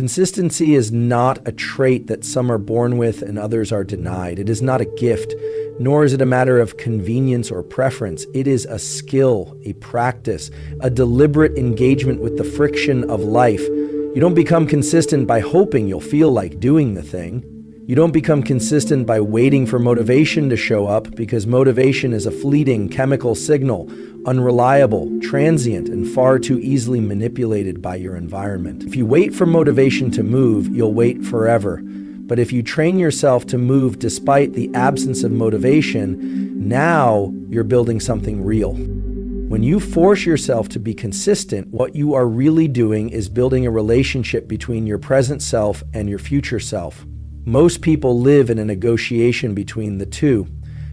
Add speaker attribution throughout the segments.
Speaker 1: Consistency is not a trait that some are born with and others are denied. It is not a gift, nor is it a matter of convenience or preference. It is a skill, a practice, a deliberate engagement with the friction of life. You don't become consistent by hoping you'll feel like doing the thing. You don't become consistent by waiting for motivation to show up, because motivation is a fleeting chemical signal, unreliable, transient, and far too easily manipulated by your environment. If you wait for motivation to move, you'll wait forever. But if you train yourself to move despite the absence of motivation, now you're building something real. When you force yourself to be consistent, what you are really doing is building a relationship between your present self and your future self. Most people live in a negotiation between the two.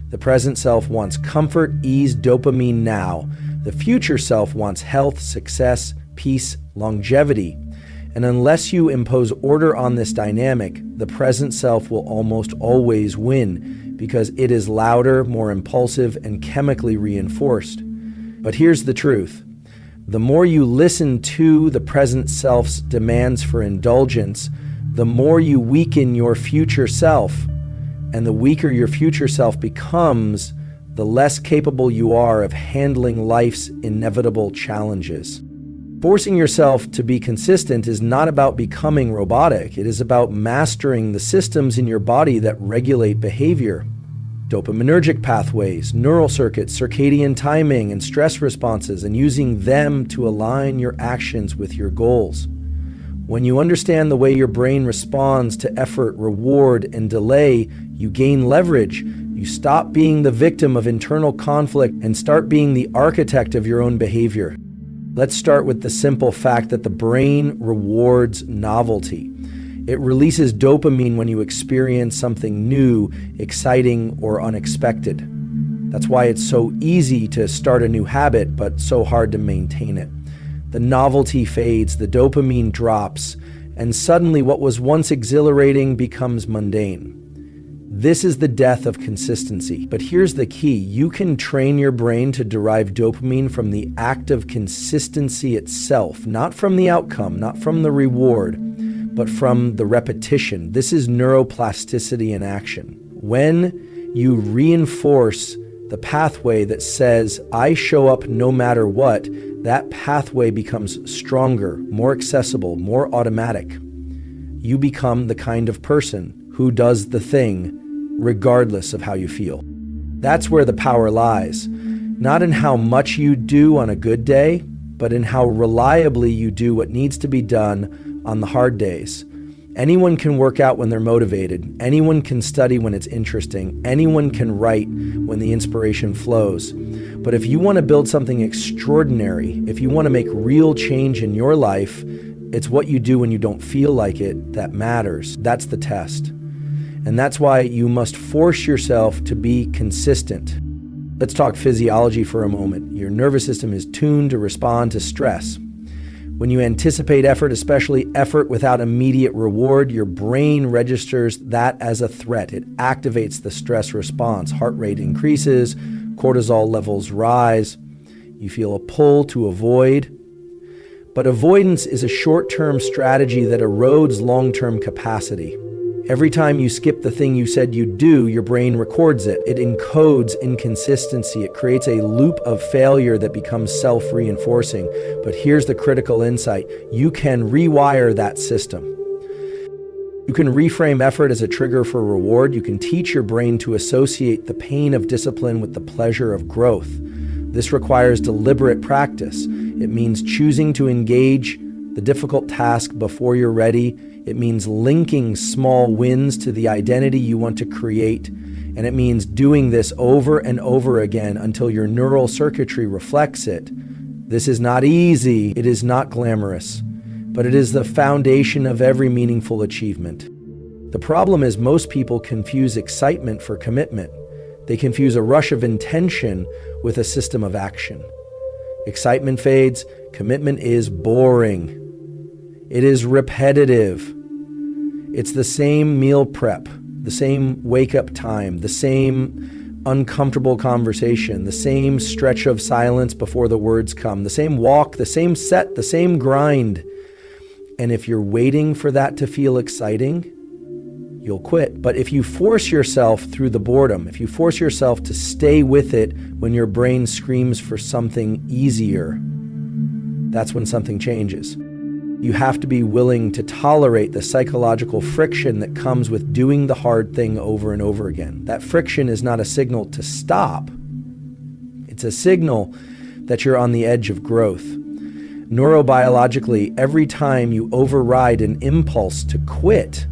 Speaker 1: The present self wants comfort, ease, dopamine now. The future self wants health, success, peace, longevity. And unless you impose order on this dynamic, the present self will almost always win, because it is louder, more impulsive, and chemically reinforced. But here's the truth. The more you listen to the present self's demands for indulgence, the more you weaken your future self. And the weaker your future self becomes, the less capable you are of handling life's inevitable challenges. Forcing yourself to be consistent is not about becoming robotic. It is about mastering the systems in your body that regulate behavior. Dopaminergic pathways, neural circuits, circadian timing, and stress responses, and using them to align your actions with your goals. When you understand the way your brain responds to effort, reward, and delay, you gain leverage. You stop being the victim of internal conflict and start being the architect of your own behavior. Let's start with the simple fact that the brain rewards novelty. It releases dopamine when you experience something new, exciting, or unexpected. That's why it's so easy to start a new habit, but so hard to maintain it. The novelty fades, the dopamine drops, and suddenly what was once exhilarating becomes mundane. This is the death of consistency. But here's the key. You can train your brain to derive dopamine from the act of consistency itself, not from the outcome, not from the reward, but from the repetition. This is neuroplasticity in action. When you reinforce the pathway that says, I show up no matter what, that pathway becomes stronger, more accessible, more automatic. You become the kind of person who does the thing regardless of how you feel. That's where the power lies. Not in how much you do on a good day, but in how reliably you do what needs to be done on the hard days. Anyone can work out when they're motivated. Anyone can study when it's interesting. Anyone can write when the inspiration flows. But if you want to build something extraordinary, if you want to make real change in your life, it's what you do when you don't feel like it that matters. That's the test. And that's why you must force yourself to be consistent. Let's talk physiology for a moment. Your nervous system is tuned to respond to stress. When you anticipate effort, especially effort without immediate reward, your brain registers that as a threat. It activates the stress response. Heart rate increases, cortisol levels rise. You feel a pull to avoid. But avoidance is a short-term strategy that erodes long-term capacity. Every time you skip the thing you said you'd do, your brain records it. It encodes inconsistency. It creates a loop of failure that becomes self-reinforcing. But here's the critical insight. You can rewire that system. You can reframe effort as a trigger for reward. You can teach your brain to associate the pain of discipline with the pleasure of growth. This requires deliberate practice. It means choosing to engage the difficult task before you're ready. It means linking small wins to the identity you want to create. And it means doing this over and over again until your neural circuitry reflects it. This is not easy. It is not glamorous. But it is the foundation of every meaningful achievement. The problem is most people confuse excitement for commitment. They confuse a rush of intention with a system of action. Excitement fades. Commitment is boring. It is repetitive. It's the same meal prep, the same wake-up time, the same uncomfortable conversation, the same stretch of silence before the words come, the same walk, the same set, the same grind. And if you're waiting for that to feel exciting, you'll quit. But if you force yourself through the boredom, if you force yourself to stay with it when your brain screams for something easier, that's when something changes. You have to be willing to tolerate the psychological friction that comes with doing the hard thing over and over again. That friction is not a signal to stop. It's a signal that you're on the edge of growth. Neurobiologically, every time you override an impulse to quit,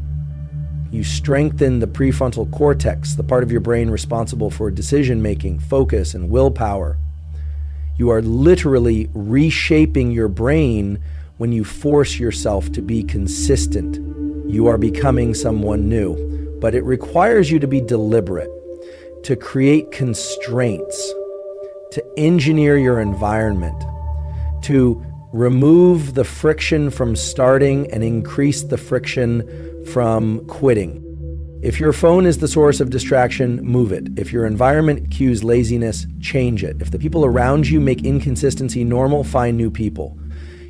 Speaker 1: you strengthen the prefrontal cortex, the part of your brain responsible for decision-making, focus, and willpower. You are literally reshaping your brain when you force yourself to be consistent. You are becoming someone new, but it requires you to be deliberate, to create constraints, to engineer your environment, to remove the friction from starting and increase the friction from quitting. If your phone is the source of distraction, move it. If your environment cues laziness, change it. If the people around you make inconsistency normal, find new people.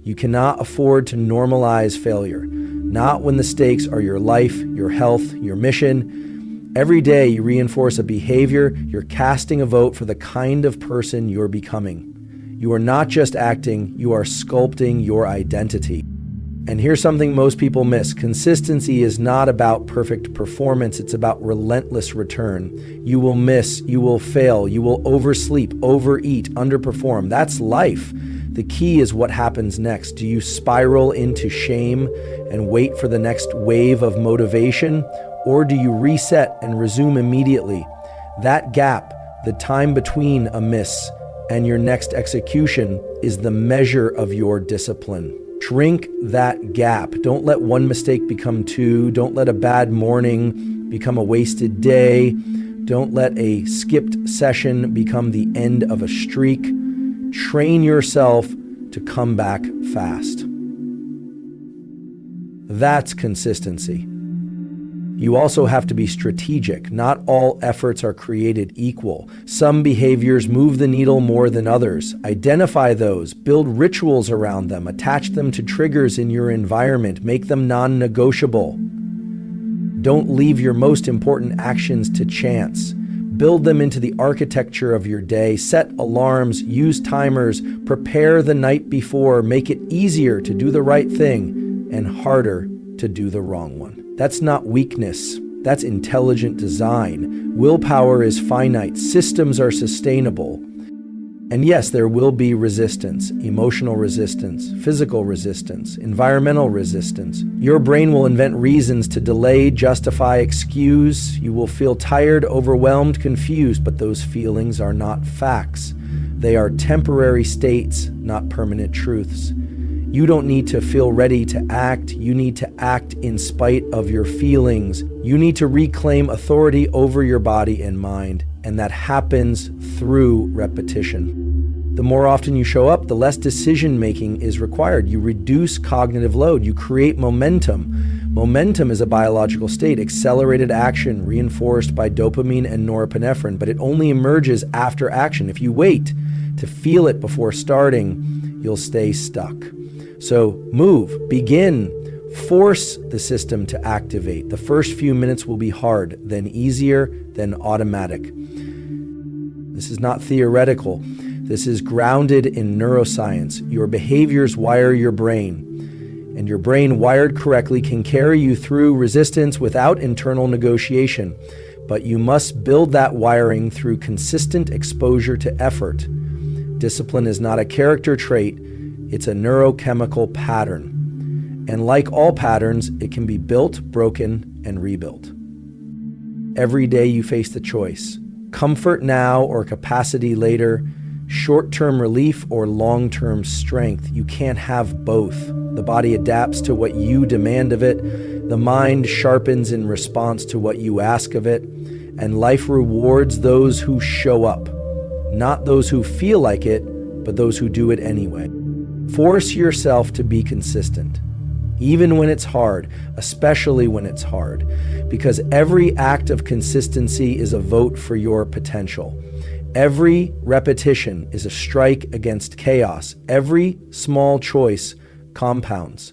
Speaker 1: You cannot afford to normalize failure, not when the stakes are your life, your health, your mission. Every day you reinforce a behavior, you're casting a vote for the kind of person you're becoming. You are not just acting, you are sculpting your identity. And here's something most people miss. Consistency is not about perfect performance, it's about relentless return. You will miss, you will fail, you will oversleep, overeat, underperform. That's life. The key is what happens next. Do you spiral into shame and wait for the next wave of motivation? Or do you reset and resume immediately? That gap, the time between a miss and your next execution, is the measure of your discipline. Shrink that gap. Don't let one mistake become two. Don't let a bad morning become a wasted day. Don't let a skipped session become the end of a streak. Train yourself to come back fast. That's consistency. You also have to be strategic. Not all efforts are created equal. Some behaviors move the needle more than others. Identify those, build rituals around them, attach them to triggers in your environment, make them non-negotiable. Don't leave your most important actions to chance. Build them into the architecture of your day. Set alarms, use timers, prepare the night before, make it easier to do the right thing and harder to do the wrong one. That's not weakness, that's intelligent design. Willpower is finite, systems are sustainable. And yes, there will be resistance, emotional resistance, physical resistance, environmental resistance. Your brain will invent reasons to delay, justify, excuse. You will feel tired, overwhelmed, confused, but those feelings are not facts. They are temporary states, not permanent truths. You don't need to feel ready to act. You need to act in spite of your feelings. You need to reclaim authority over your body and mind, and that happens through repetition. The more often you show up, the less decision-making is required. You reduce cognitive load. You create momentum. Momentum is a biological state, accelerated action reinforced by dopamine and norepinephrine, but it only emerges after action. If you wait to feel it before starting, you'll stay stuck. So move, begin, force the system to activate. The first few minutes will be hard, then easier, then automatic. This is not theoretical. This is grounded in neuroscience. Your behaviors wire your brain, and your brain wired correctly can carry you through resistance without internal negotiation. But you must build that wiring through consistent exposure to effort. Discipline is not a character trait. It's a neurochemical pattern. And like all patterns, it can be built, broken, and rebuilt. Every day you face the choice. Comfort now or capacity later, short-term relief or long-term strength. You can't have both. The body adapts to what you demand of it. The mind sharpens in response to what you ask of it. And life rewards those who show up, not those who feel like it, but those who do it anyway. Force yourself to be consistent, even when it's hard, especially when it's hard, because every act of consistency is a vote for your potential. Every repetition is a strike against chaos. Every small choice compounds.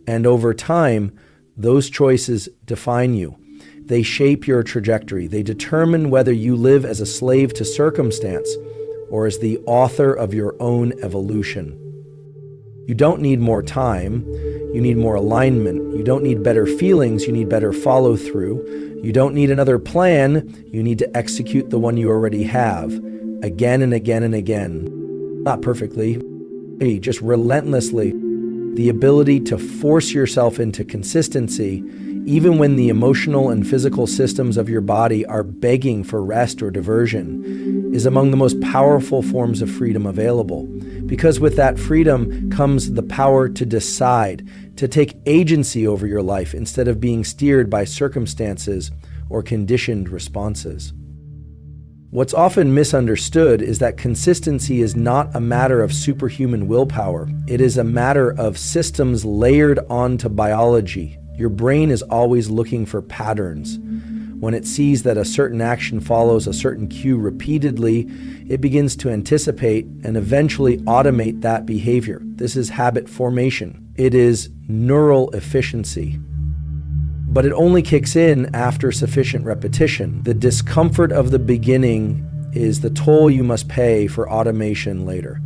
Speaker 1: And over time, those choices define you. They shape your trajectory. They determine whether you live as a slave to circumstance or as the author of your own evolution. You don't need more time. You need more alignment. You don't need better feelings. You need better follow through. You don't need another plan. You need to execute the one you already have again and again and again. Not perfectly, just relentlessly. The ability to force yourself into consistency, even when the emotional and physical systems of your body are begging for rest or diversion, is among the most powerful forms of freedom available. Because with that freedom comes the power to decide, to take agency over your life instead of being steered by circumstances or conditioned responses. What's often misunderstood is that consistency is not a matter of superhuman willpower. It is a matter of systems layered onto biology. Your brain is always looking for patterns. When it sees that a certain action follows a certain cue repeatedly, it begins to anticipate and eventually automate that behavior. This is habit formation. It is neural efficiency. But it only kicks in after sufficient repetition. The discomfort of the beginning is the toll you must pay for automation later.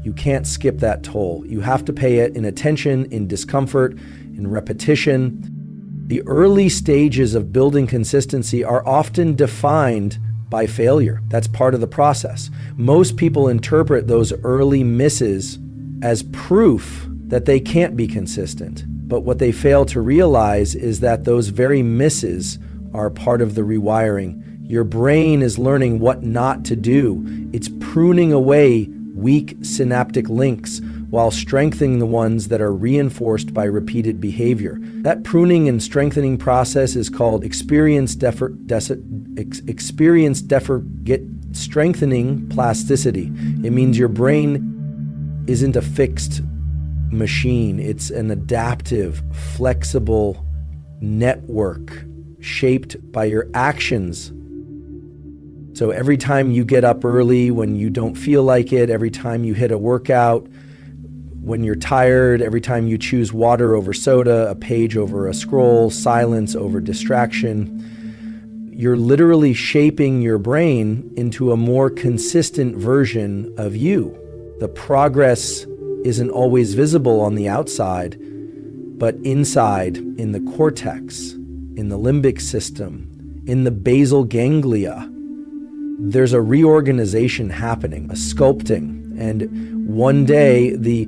Speaker 1: You can't skip that toll. You have to pay it in attention, in discomfort, in repetition. The early stages of building consistency are often defined by failure. That's part of the process. Most people interpret those early misses as proof that they can't be consistent. But what they fail to realize is that those very misses are part of the rewiring. Your brain is learning what not to do. It's pruning away weak synaptic links while strengthening the ones that are reinforced by repeated behavior. That pruning and strengthening process is called strengthening plasticity. It means your brain isn't a fixed machine. It's an adaptive, flexible network shaped by your actions. So every time you get up early when you don't feel like it, every time you hit a workout, when you're tired, every time you choose water over soda, a page over a scroll, silence over distraction, you're literally shaping your brain into a more consistent version of you. The progress isn't always visible on the outside, but inside, in the cortex, in the limbic system, in the basal ganglia, there's a reorganization happening, a sculpting. And one day, the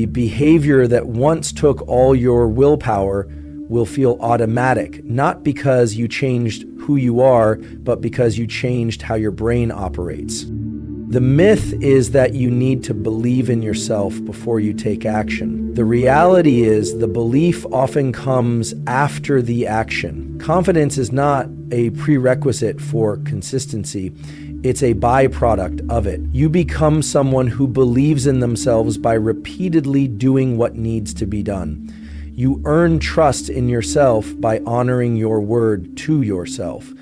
Speaker 1: behavior that once took all your willpower will feel automatic, not because you changed who you are, but because you changed how your brain operates. The myth is that you need to believe in yourself before you take action. The reality is the belief often comes after the action. Confidence is not a prerequisite for consistency. It's a byproduct of it. You become someone who believes in themselves by repeatedly doing what needs to be done. You earn trust in yourself by honoring your word to yourself.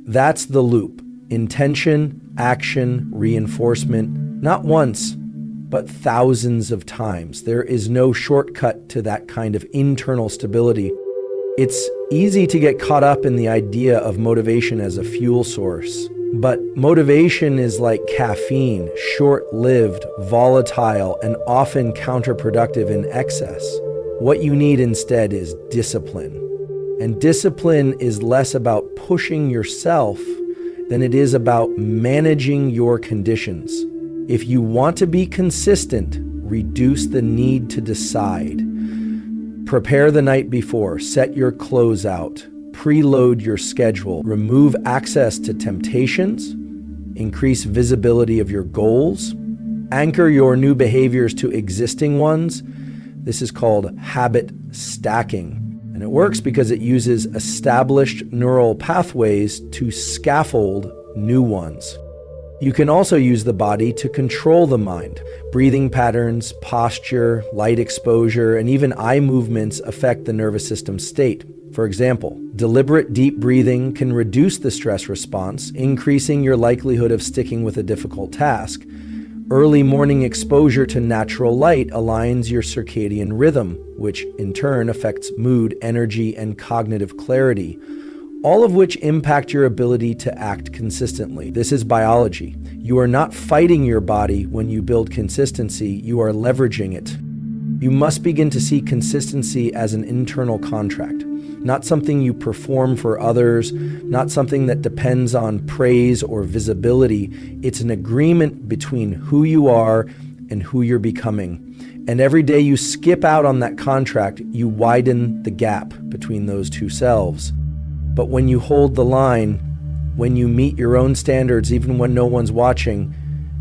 Speaker 1: That's the loop. Intention, action, reinforcement, not once, but thousands of times. There is no shortcut to that kind of internal stability. It's easy to get caught up in the idea of motivation as a fuel source, but motivation is like caffeine, short-lived, volatile, and often counterproductive in excess. What you need instead is discipline. And discipline is less about pushing yourself than it is about managing your conditions. If you want to be consistent, reduce the need to decide. Prepare the night before, set your clothes out, preload your schedule, remove access to temptations, increase visibility of your goals, anchor your new behaviors to existing ones. This is called habit stacking. And it works because it uses established neural pathways to scaffold new ones. You can also use the body to control the mind. Breathing patterns, posture, light exposure, and even eye movements affect the nervous system state. For example, deliberate deep breathing can reduce the stress response, increasing your likelihood of sticking with a difficult task. Early morning exposure to natural light aligns your circadian rhythm, which in turn affects mood, energy, and cognitive clarity, all of which impact your ability to act consistently. This is biology. You are not fighting your body when you build consistency, you are leveraging it. You must begin to see consistency as an internal contract, not something you perform for others, not something that depends on praise or visibility. It's an agreement between who you are and who you're becoming. And every day you skip out on that contract, you widen the gap between those two selves. But when you hold the line, when you meet your own standards, even when no one's watching,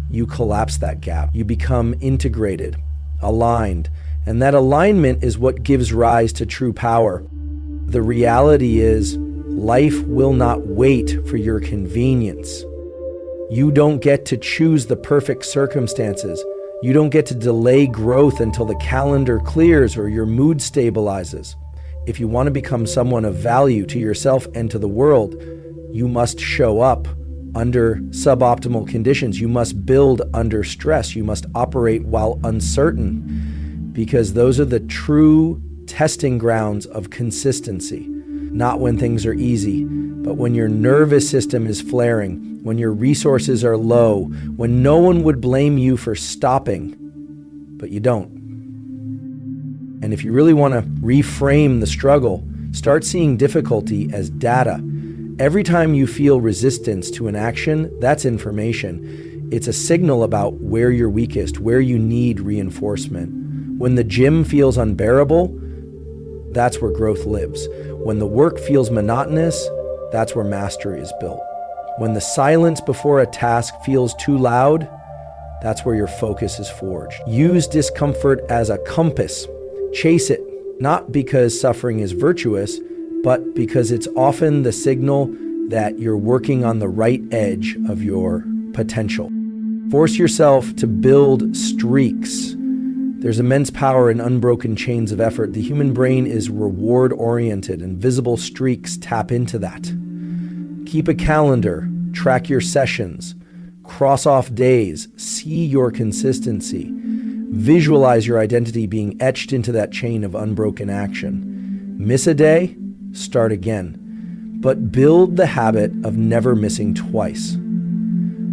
Speaker 1: you collapse that gap. You become integrated, aligned, and that alignment is what gives rise to true power. The reality is, life will not wait for your convenience. You don't get to choose the perfect circumstances. You don't get to delay growth until the calendar clears or your mood stabilizes. If you want to become someone of value to yourself and to the world, you must show up under suboptimal conditions. You must build under stress. You must operate while uncertain, because those are the true testing grounds of consistency. Not when things are easy, but when your nervous system is flaring, when your resources are low, when no one would blame you for stopping, but you don't. And if you really want to reframe the struggle, start seeing difficulty as data. Every time you feel resistance to an action, that's information. It's a signal about where you're weakest, where you need reinforcement. When the gym feels unbearable, that's where growth lives. When the work feels monotonous, that's where mastery is built. When the silence before a task feels too loud, that's where your focus is forged. Use discomfort as a compass. Chase it, not because suffering is virtuous, but because it's often the signal that you're working on the right edge of your potential. Force yourself to build streaks. There's immense power in unbroken chains of effort. The human brain is reward-oriented, and visible streaks tap into that. Keep a calendar, track your sessions, cross off days, see your consistency. Visualize your identity being etched into that chain of unbroken action. Miss a day, start again. But build the habit of never missing twice.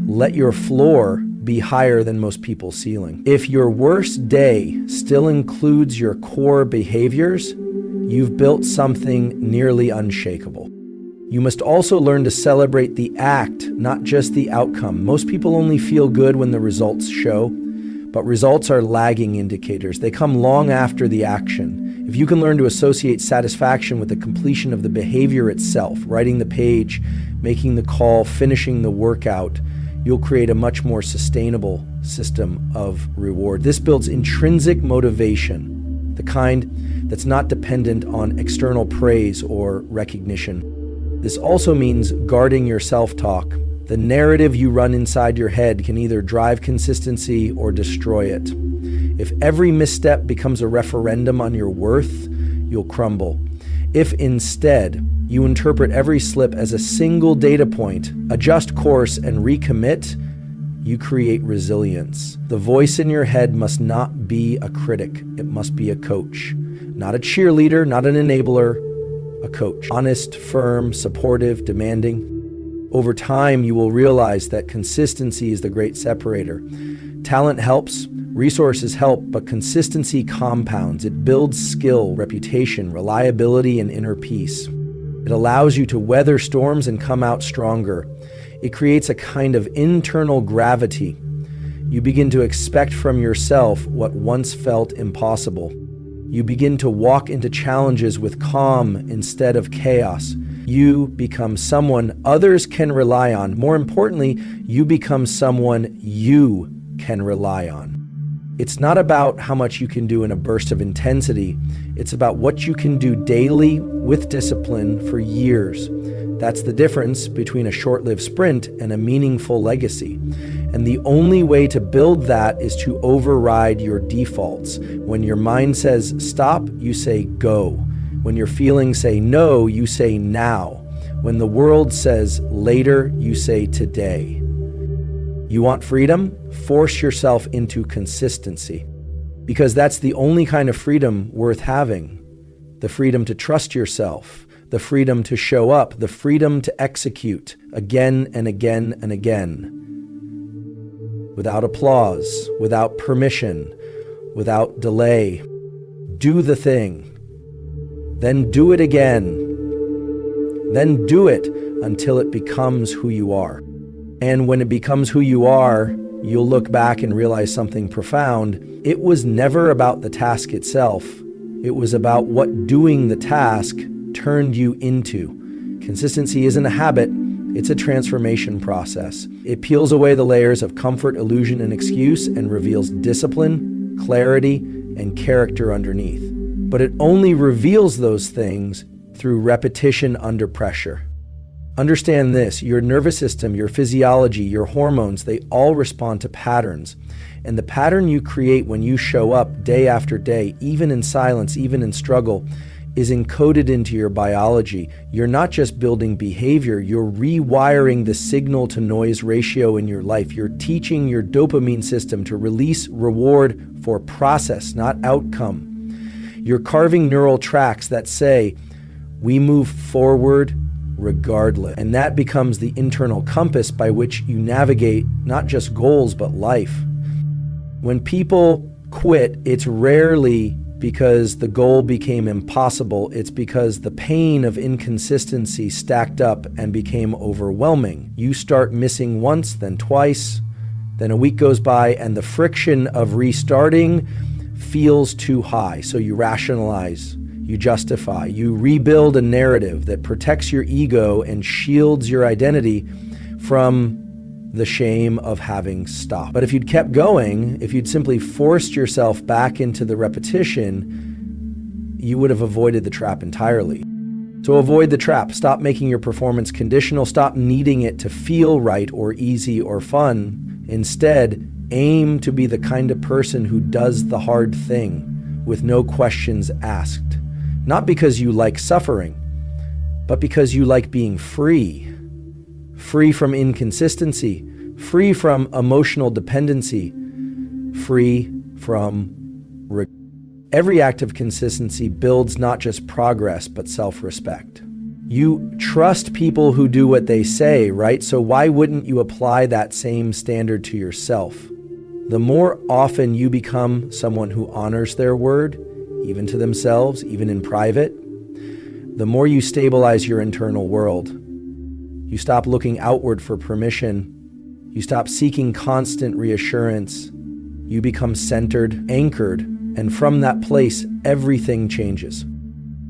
Speaker 1: Let your floor be higher than most people's ceiling. If your worst day still includes your core behaviors, you've built something nearly unshakable. You must also learn to celebrate the act, not just the outcome. Most people only feel good when the results show, but results are lagging indicators. They come long after the action. If you can learn to associate satisfaction with the completion of the behavior itself, writing the page, making the call, finishing the workout, you'll create a much more sustainable system of reward. This builds intrinsic motivation, the kind that's not dependent on external praise or recognition. This also means guarding your self-talk. The narrative you run inside your head can either drive consistency or destroy it. If every misstep becomes a referendum on your worth, you'll crumble. If instead you interpret every slip as a single data point, adjust course, and recommit, you create resilience. The voice in your head must not be a critic. It must be a coach. Not a cheerleader, not an enabler, a coach. Honest, firm, supportive, demanding. Over time, you will realize that consistency is the great separator. Talent helps, resources help, but consistency compounds. It builds skill, reputation, reliability, and inner peace. It allows you to weather storms and come out stronger. It creates a kind of internal gravity. You begin to expect from yourself what once felt impossible. You begin to walk into challenges with calm instead of chaos. You become someone others can rely on. More importantly, you become someone you can rely on. It's not about how much you can do in a burst of intensity. It's about what you can do daily with discipline for years. That's the difference between a short-lived sprint and a meaningful legacy. And the only way to build that is to override your defaults. When your mind says stop, you say go. When your feelings say no, you say now. When the world says later, you say today. You want freedom? Force yourself into consistency. Because that's the only kind of freedom worth having. The freedom to trust yourself, the freedom to show up, the freedom to execute again and again and again. Without applause, without permission, without delay. Do the thing. Then do it again. Then do it until it becomes who you are. And when it becomes who you are, you'll look back and realize something profound. It was never about the task itself. It was about what doing the task turned you into. Consistency isn't a habit, it's a transformation process. It peels away the layers of comfort, illusion, and excuse and reveals discipline, clarity, and character underneath. But it only reveals those things through repetition under pressure. Understand this, your nervous system, your physiology, your hormones, they all respond to patterns. And the pattern you create when you show up day after day, even in silence, even in struggle, is encoded into your biology. You're not just building behavior, you're rewiring the signal-to-noise ratio in your life. You're teaching your dopamine system to release reward for process, not outcome. You're carving neural tracks that say, we move forward regardless. And that becomes the internal compass by which you navigate not just goals, but life. When people quit, it's rarely because the goal became impossible. It's because the pain of inconsistency stacked up and became overwhelming. You start missing once, then twice, then a week goes by, and the friction of restarting feels too high. So you rationalize, you justify, you rebuild a narrative that protects your ego and shields your identity from the shame of having stopped. But if you'd kept going, if you'd simply forced yourself back into the repetition, you would have avoided the trap entirely. So avoid the trap. Stop making your performance conditional. Stop needing it to feel right or easy or fun. Instead, aim to be the kind of person who does the hard thing with no questions asked. Not because you like suffering, but because you like being free. Free from inconsistency, free from emotional dependency, free from regret. Every act of consistency builds not just progress, but self-respect. You trust people who do what they say, right? So why wouldn't you apply that same standard to yourself? The more often you become someone who honors their word, even to themselves, even in private, the more you stabilize your internal world. You stop looking outward for permission. You stop seeking constant reassurance. You become centered, anchored, and from that place, everything changes.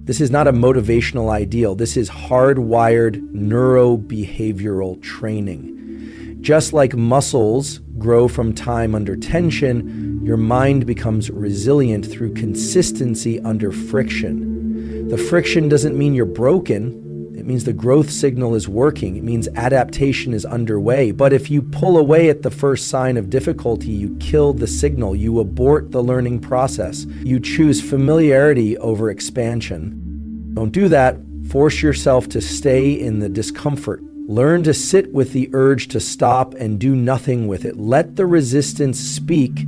Speaker 1: This is not a motivational ideal. This is hardwired neurobehavioral training. Just like muscles grow from time under tension, your mind becomes resilient through consistency under friction. The friction doesn't mean you're broken. It means the growth signal is working. It means adaptation is underway. But if you pull away at the first sign of difficulty, you kill the signal. You abort the learning process. You choose familiarity over expansion. Don't do that. Force yourself to stay in the discomfort. Learn to sit with the urge to stop and do nothing with it. Let the resistance speak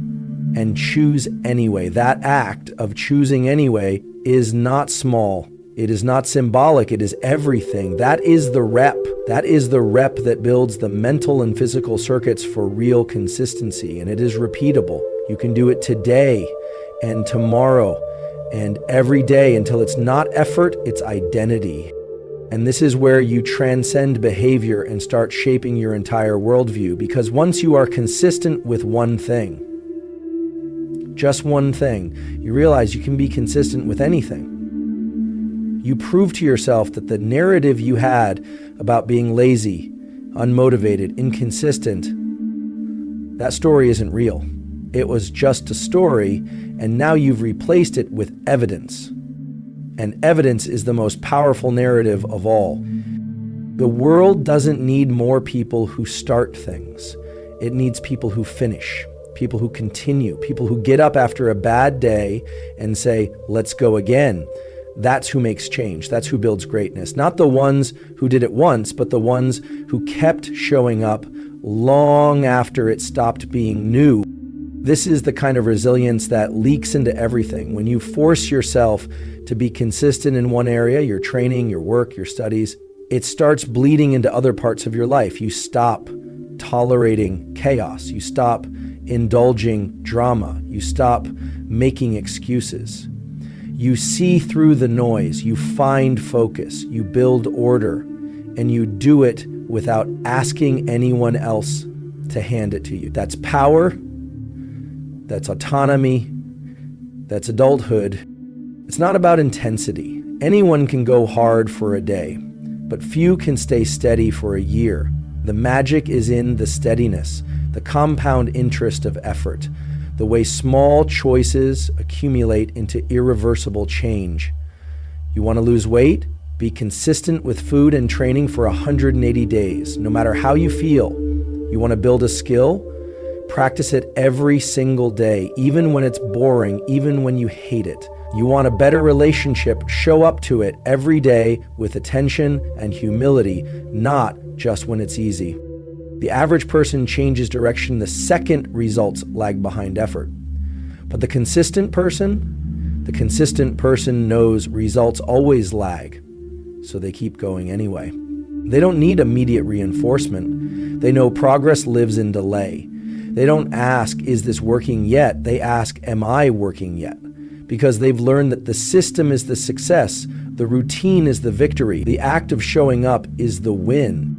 Speaker 1: and choose anyway. That act of choosing anyway is not small. It is not symbolic, it is everything. That is the rep. That is the rep that builds the mental and physical circuits for real consistency, and it is repeatable. You can do it today and tomorrow and every day until it's not effort, it's identity. And this is where you transcend behavior and start shaping your entire worldview, because once you are consistent with one thing, just one thing, you realize you can be consistent with anything. You prove to yourself that the narrative you had about being lazy, unmotivated, inconsistent, that story isn't real. It was just a story, and now you've replaced it with evidence. And evidence is the most powerful narrative of all. The world doesn't need more people who start things. It needs people who finish, people who continue, people who get up after a bad day and say, let's go again. That's who makes change. That's who builds greatness. Not the ones who did it once, but the ones who kept showing up long after it stopped being new. This is the kind of resilience that leaks into everything. When you force yourself to be consistent in one area, your training, your work, your studies, it starts bleeding into other parts of your life. You stop tolerating chaos. You stop indulging drama. You stop making excuses. You see through the noise. You find focus. You build order. And you do it without asking anyone else to hand it to you. That's power. That's autonomy. That's adulthood. It's not about intensity. Anyone can go hard for a day, but few can stay steady for a year. The magic is in the steadiness, the compound interest of effort, the way small choices accumulate into irreversible change. You want to lose weight? Be consistent with food and training for 180 days, no matter how you feel. You want to build a skill? Practice it every single day, even when it's boring, even when you hate it. You want a better relationship? Show up to it every day with attention and humility, not just when it's easy. The average person changes direction the second results lag behind effort. But the consistent person knows results always lag, so they keep going anyway. They don't need immediate reinforcement. They know progress lives in delay. They don't ask, is this working yet? They ask, am I working yet? Because they've learned that the system is the success, the routine is the victory, the act of showing up is the win.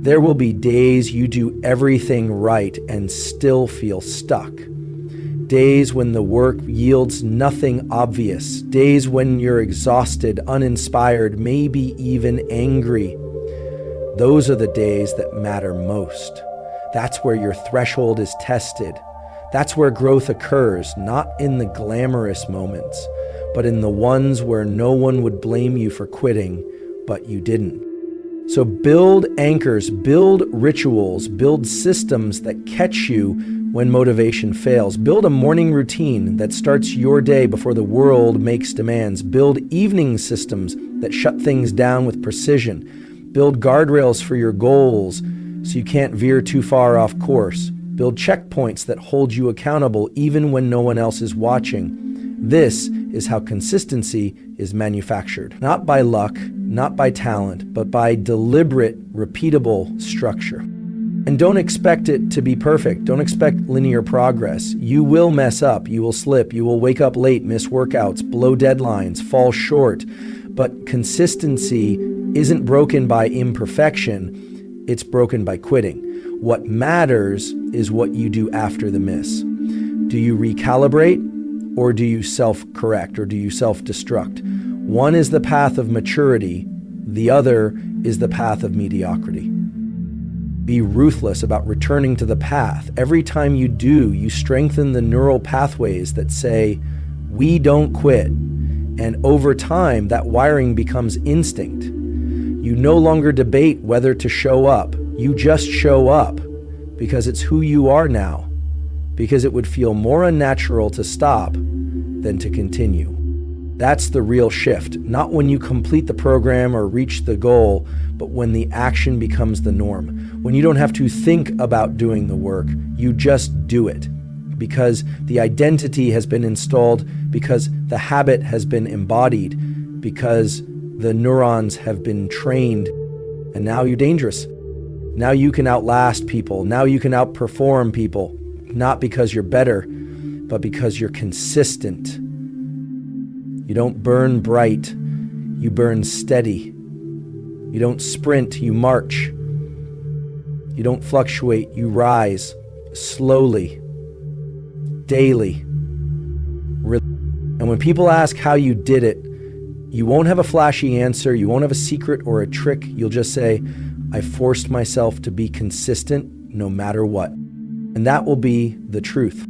Speaker 1: There will be days you do everything right and still feel stuck. Days when the work yields nothing obvious. Days when you're exhausted, uninspired, maybe even angry. Those are the days that matter most. That's where your threshold is tested. That's where growth occurs, not in the glamorous moments, but in the ones where no one would blame you for quitting, but you didn't. So build anchors, build rituals, build systems that catch you when motivation fails. Build a morning routine that starts your day before the world makes demands. Build evening systems that shut things down with precision. Build guardrails for your goals so you can't veer too far off course. Build checkpoints that hold you accountable even when no one else is watching. This is how consistency is manufactured. Not by luck, not by talent, but by deliberate, repeatable structure. And don't expect it to be perfect. Don't expect linear progress. You will mess up, you will slip, you will wake up late, miss workouts, blow deadlines, fall short. But consistency isn't broken by imperfection, it's broken by quitting. What matters is what you do after the miss. Do you recalibrate, or do you self-correct, or do you self-destruct? One is the path of maturity, the other is the path of mediocrity. Be ruthless about returning to the path. Every time you do, you strengthen the neural pathways that say, we don't quit. And over time, that wiring becomes instinct. You no longer debate whether to show up. You just show up because it's who you are now, because it would feel more unnatural to stop than to continue. That's the real shift, not when you complete the program or reach the goal, but when the action becomes the norm. When you don't have to think about doing the work, you just do it because the identity has been installed, because the habit has been embodied, because the neurons have been trained, and now you're dangerous. Now you can outlast people. Now you can outperform people, not because you're better, but because you're consistent. You don't burn bright, you burn steady. You don't sprint, you march. You don't fluctuate, you rise slowly, daily. And when people ask how you did it, you won't have a flashy answer, you won't have a secret or a trick. You'll just say, I forced myself to be consistent no matter what. And that will be the truth.